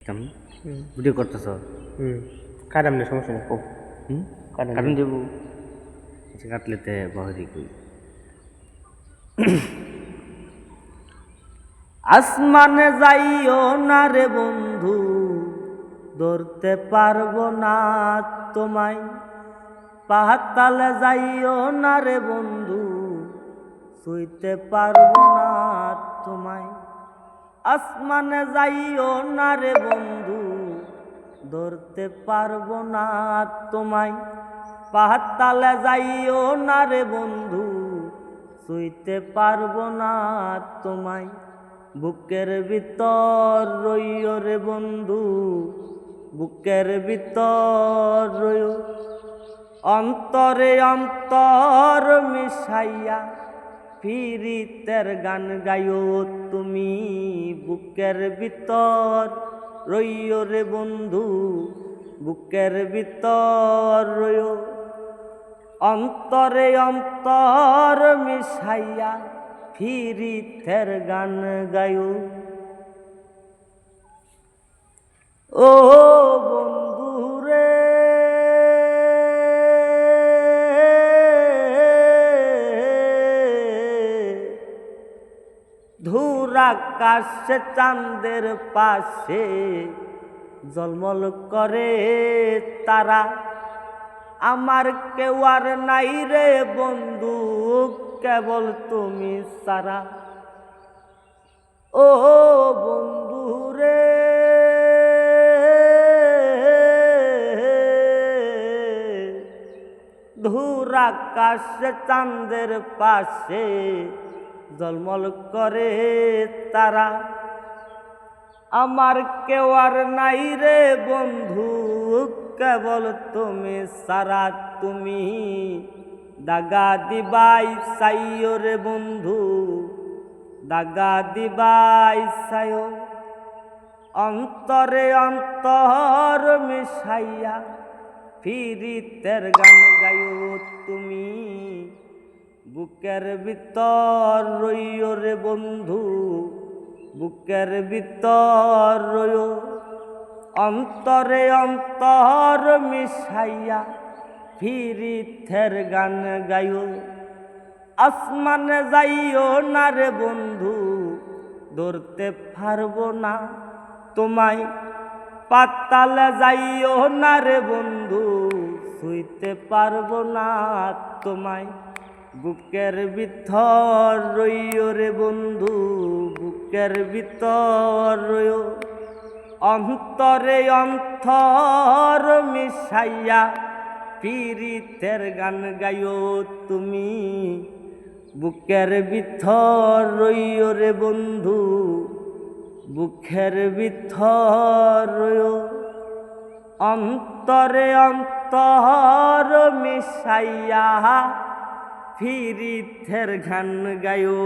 Video করতেছ কাটাম না, সমস্যা নেই। কারণ দেবো কাটলেতে বহরি কই আসমানে যাইও না রে বন্ধু, ধরতে পারবো না তোমায়। পাতালে যাইও না রে বন্ধু, ছুঁইতে পারবো না তোমায়। আসমানে যাইও না রে বন্ধু, ধরতে পারবো না তোমায়। পাতালে যাইও না রে বন্ধু, ছুঁইতে পারবো না তোমায়। বুকের ভিতর রইও রে বন্ধু, বুকের ভিতর রইও। অন্তরে অন্তর মিশাইয়া ফিরিতের গান গাইও তুমি। বুকের ভিতর রইও রে বন্ধু, বুকের ভিতর রইও। অন্তরে অন্তর মিশাইয়া ফিরিতের গান গাইও। ও বন্ধু রে, ধূর আকাশে চাঁদের পাশে ঝলমল করে তারা। আমার কেউ আর নাই রে বন্ধু, কেবল তুমি সারা। ও বন্ধু রে, ধূর আকাশে চাঁদের পাশে ঝলমল করে তারা। আমার কেউ আর নাই রে বন্ধু, কেবল তুমি সারা। তুমি দাগা দিবাই চাইও রে বন্ধু, দাগা দিবাই চাইও। অন্তরে অন্তর মিশাইয়া ফিরিতের গান গাইও তুমি। বুকের ভিতর রইও রে বন্ধু, বুকের ভিতর রইও। অন্তরে অন্তর মিশাইয়া ফিরিতের গান গাইও। আসমানে যাইও না রে বন্ধু, ধরতে পারবো না তোমায়। পাতালে যাইও না রে বন্ধু, ছুঁইতে পারবো না তোমায়। বুকের ভিতর রইও রে বন্ধু, বুকের ভিতর রইও। অন্তরে অন্তর মিশাইয়া পীড়িতের গান গাইও তুমি। বুকের ভিতর রইও রে বন্ধু, বুকের ভিতর রইও। অন্তরে অন্তর মিশাইয়া পীড়িতের গান গাইও।